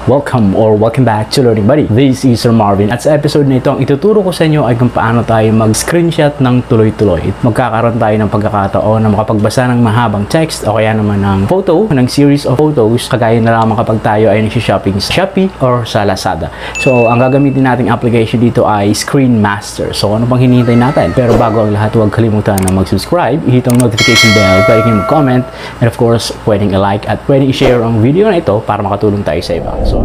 Welcome back to Learning Buddy. This is Sir Marvin. At sa episode na ito, ang ituturo ko sa inyo ay kung paano tayo mag-screenshot ng tuloy-tuloy. Magkakaroon tayo ng pagkakataon na makapagbasa ng mahabang text o kaya naman ng photo, ng series of photos, kagaya na lamang kapag tayo ay nag-shopping sa Shopee or sa Lazada. So, ang gagamitin nating application dito ay Screen Master. So, ano pang hinihintay natin? Pero bago ang lahat, huwag kalimutan na mag-subscribe, hit ang notification bell, pwede kayong mag-comment, and of course, pwedeng i-like at pwedeng i-share ang video na ito para makatulong tayo sa iba. So,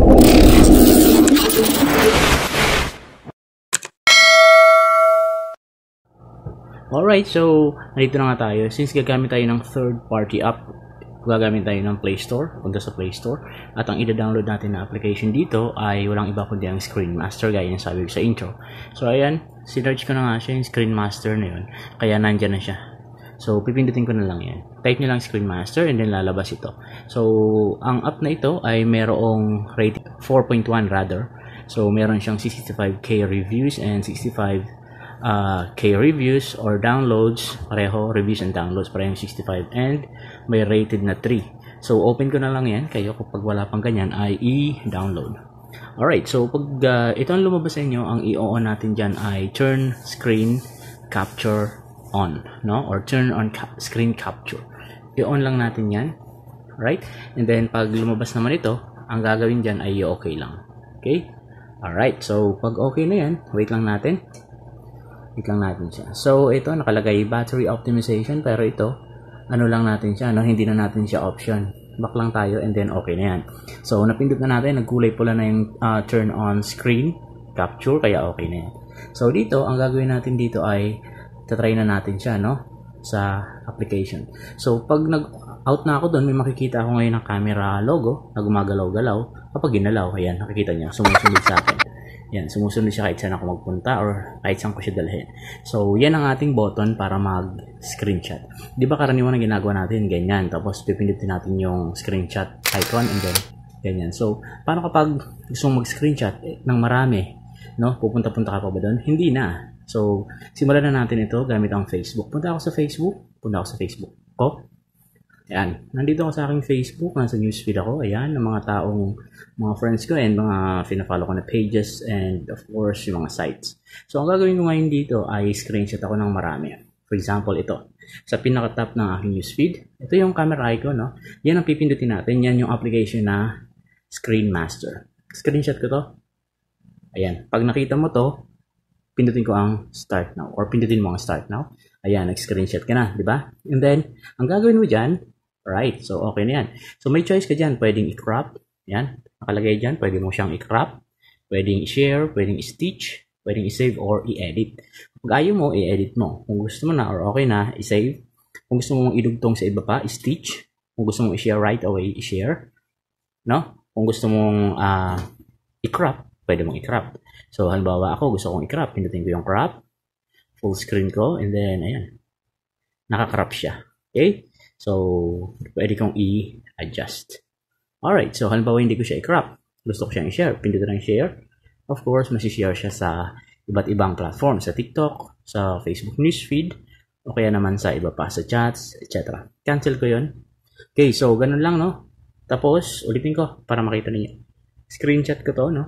alright, so nandito na nga tayo. Since gagamit tayo ng third-party app, gagamit tayo ng Play Store, punta sa Play Store, at ang ida-download natin na application dito ay walang iba kundi ang Screen Master, gaya ng sabi ko sa intro. So ayan, sinearch ko na nga siya, yung Screen Master na yun, kaya nandyan na siya. So pipindutin ko na lang yan. Type nyo lang Screen Master and then lalabas ito. So ang app na ito ay merong rating 4.1 rather. So meron siyang 65k reviews and 65k reviews or downloads, pareho, reviews and downloads, parehong 65, and may rated na 3. So open ko na lang yan, kayo kapag wala pang ganyan ay i-download. Alright, so pag ito ang lumabas sa inyo, ang i-on natin dyan ay turn screen capture on, no? Or turn on screen capture. I-on lang natin yan. Alright, and then pag lumabas naman ito, ang gagawin dyan ay okay lang. Okay? Alright, so pag okay na yan, wait lang natin siya. So ito nakalagay battery optimization, pero ito ano lang natin siya, no? Hindi na natin siya option. Back lang tayo and then okay na yan. So napindot na natin, nagkulay pula na yung turn on screen capture, kaya okay na yan. So dito ang gagawin natin dito ay tatry na natin siya, no, sa application. So pag nag-out na ako doon, may makikita ako ngayon ng camera logo na gumagalaw-galaw. Kapag ginalaw, ayan, nakikita niya, sumusunod sa akin. Yan, sumusunod siya kahit saan ako magpunta or kahit saan ko siya dalhin. So, yan ang ating button para mag-screenshot. Di ba karaniwan ang ginagawa natin? Ganyan. Tapos, pipindutin natin yung screenshot icon and then, ganyan. So, paano kapag gusto mong mag-screenshot ng marami? No? Pupunta-punta ka pa ba doon? Hindi na. So, simulan na natin ito gamit ang Facebook. Punta ako sa Facebook ko. Ayan, nandito ako sa aking Facebook, nasa newsfeed ako. Ayan, ng mga mga friends ko and mga fina-follow ko na pages and of course, yung mga sites. So, ang gagawin ko ngayon dito ay screenshot ako ng marami. For example, ito. Sa pinaka-top ng aking newsfeed, ito yung camera icon, no? Yan ang pipindutin natin. Yan yung application na Screen Master. Screenshot ko to. Ayan, pag nakita mo to, pindutin ko ang Start Now or pindutin mo ang Start Now. Ayan, nag-screenshot ka na, di ba? And then, ang gagawin mo dyan, right, so okay na yan. So may choice ka dyan, pwedeng i-crop, yan, nakalagay dyan, pwede mo siyang i-crop, pwedeng i-share, pwedeng i-stitch, pwedeng i-save or i-edit. Kung ayaw mo, i-edit mo. Kung gusto mo na or okay na, i-save. Kung gusto mo idugtong sa iba pa, i-stitch. Kung gusto mo i-share right away, i-share. No? Kung gusto mong i-crop, pwede mong i-crop. So, halimbawa ako, gusto kong i-crop. Pindutin ko yung crop. Full screen ko. And then, ayan. Naka-crop siya. Okay? So, pwede kong i-adjust. Alright. So, halimbawa hindi ko siya i-crop. Gusto ko siyang i-share. Pindutin ang share. Of course, masishare siya sa iba't ibang platform. Sa TikTok, sa Facebook newsfeed, o kaya naman sa iba pa, sa chats, etc. Cancel ko yun. Okay. So, ganun lang, no? Tapos, ulitin ko para makita niyo. Screenshot ko to, no?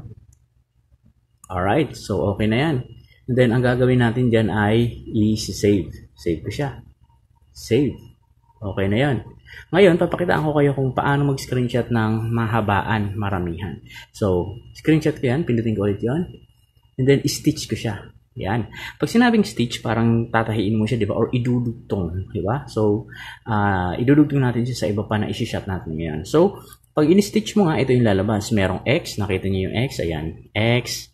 Alright, so okay na yan. And then, ang gagawin natin dyan ay i-save. Save ko siya. Save. Okay na yan. Ngayon, papakitaan ko kayo kung paano mag-screenshot ng mahabaan, maramihan. So, screenshot ko yan. Pindutin ko ulit yan. And then, i-stitch ko siya. Yan. Pag sinabing stitch, parang tatahiin mo siya, di ba? Or idudugtong, di ba? So, idudugtong natin siya sa iba pa na isi-shot natin ngayon. So, pag in-stitch mo nga, ito yung lalabas. Merong X. Nakita niyo yung X. Ayan. X.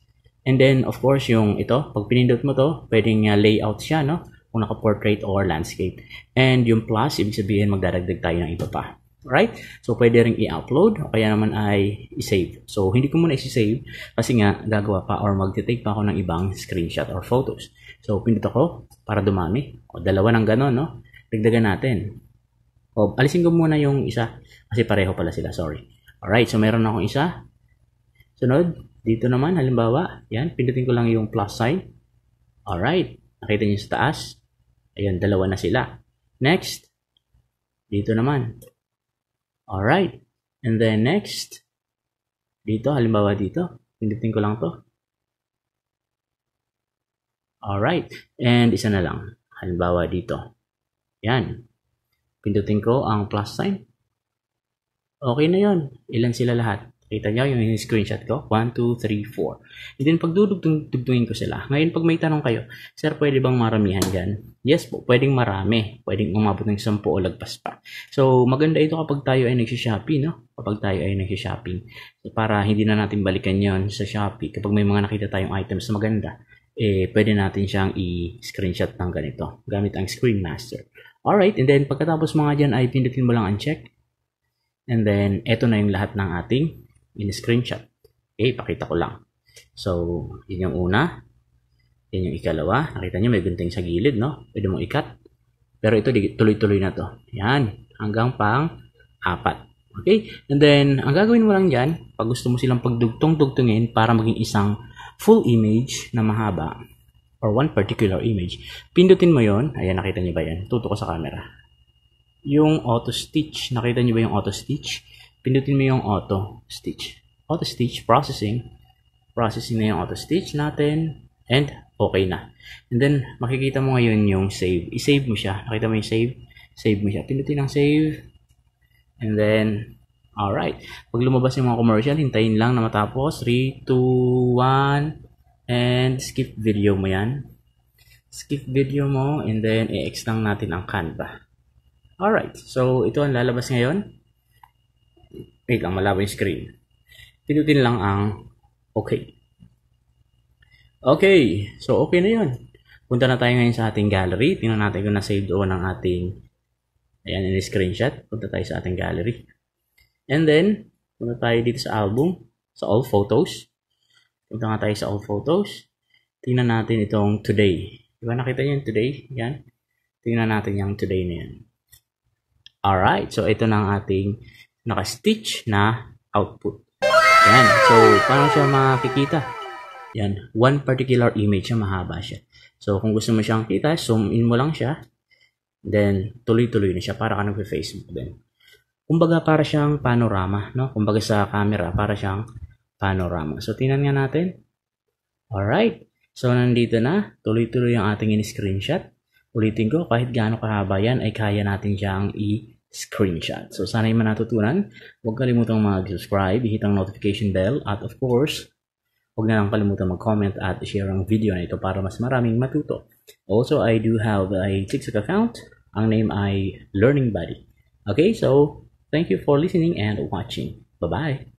And then, of course, yung ito, pag pinindot mo to, pwedeng layout siya, no? Kung naka-portrait or landscape. And yung plus, ibig sabihin, magdadagdag tayo ng iba pa. Right? So, pwede rin i-upload o kaya naman ay i-save. So, hindi ko muna i-save kasi nga, gagawa pa or mag-take pa ako ng ibang screenshot or photos. So, pindot ako para dumami. O, dalawa ng ganon, no? Dagdagan natin. O, alisin ko muna yung isa kasi pareho pala sila, sorry. Alright, so meron akong isa. Sunod. Dito naman, halimbawa, yan, pindutin ko lang yung plus sign. Alright, nakita niyo sa taas. Ayan, dalawa na sila. Next, dito naman. Alright, and then next, Dito, halimbawa dito. Pindutin ko lang to. Alright. And isa na lang. Halimbawa dito. Yan. Pindutin ko ang plus sign. Okay na yon. Ilan sila lahat? Kita nyo yung screenshot ko? 1, 2, 3, 4. And then pag dudugtungin ko sila. Ngayon pag may tanong kayo, sir, pwede bang maramihan dyan? Yes po, pwedeng marami. Pwedeng umabot ng 10 o lagpas pa. So maganda ito kapag tayo ay nagsha-shopping, no? Kapag tayo ay nagsha-shopping. So, para hindi na natin balikan yon sa Shopee. Kapag may mga nakita tayong items na maganda, pwede natin siyang i-screenshot ng ganito. Gamit ang Screen Master. Alright, and then pagkatapos mga dyan ay pindutin mo lang ang check. And then, eto na yung lahat ng ating in-screenshot. Okay, pakita ko lang. So, yun yung una. Yun yung ikalawa. Nakita nyo, may gunting sa gilid, no? Pwede mong ikat. Pero ito, tuloy-tuloy na to. Yan. Hanggang pang 4. Okay? And then, ang gagawin mo lang dyan, pag gusto mo silang pagdugtong-dugtungin para maging isang full image na mahaba, or one particular image, pindutin mo yon. Ayan, nakita nyo ba yan? Tuto ko sa camera. Yung auto stitch. Nakita nyo ba yung auto stitch? Pindutin mo yung auto stitch. Auto stitch, processing. Processing na yung auto stitch natin. And okay na. And then, makikita mo ngayon yung save. I-save mo siya. Nakita mo yung save? Save mo siya. Pindutin ang save. And then, alright. Pag lumabas yung mga commercial, hintayin lang na matapos. 3, 2, 1. And skip video mo yan. Skip video mo. And then, i-X lang natin ang Canva. Alright. So, ito ang lalabas ngayon. Wait lang, malabo yung screen. Pindutin lang ang okay. Okay. So, okay na yun. Punta na tayo ngayon sa ating gallery. Tingnan natin kung na-save doon ang ating ayan, in screenshot. Punta tayo sa ating gallery. And then, punta tayo dito sa album. Sa all photos. Punta nga tayo sa all photos. Tingnan natin itong today. Diba nakita nyo yung today? Yan. Tingnan natin yung today na yan. Alright. So, ito na ang ating naka-stitch na output. Yan. So, paano siya makikita? Yan. One particular image siya, mahaba siya. So, kung gusto mo siyang kita, zoom in mo lang siya. Then, tuloy-tuloy na siya. Para ka nag-Facebook din. Kumbaga, para siyang panorama. No? Kumbaga sa camera, para siyang panorama. So, tingnan nga natin. Alright. So, nandito na. Tuloy-tuloy ang ating in-screenshot. Ulitin ko, kahit gaano kahaba yan, ay kaya natin siyang screenshot. So, sana yung manatutunan. Huwag kalimutang mag-subscribe, hit ang notification bell, at of course, huwag na lang kalimutan mag-comment at share ang video na ito para mas maraming matuto. Also, I do have a TikTok account. Ang name ay Learning Buddy. Okay, so, thank you for listening and watching. Bye-bye!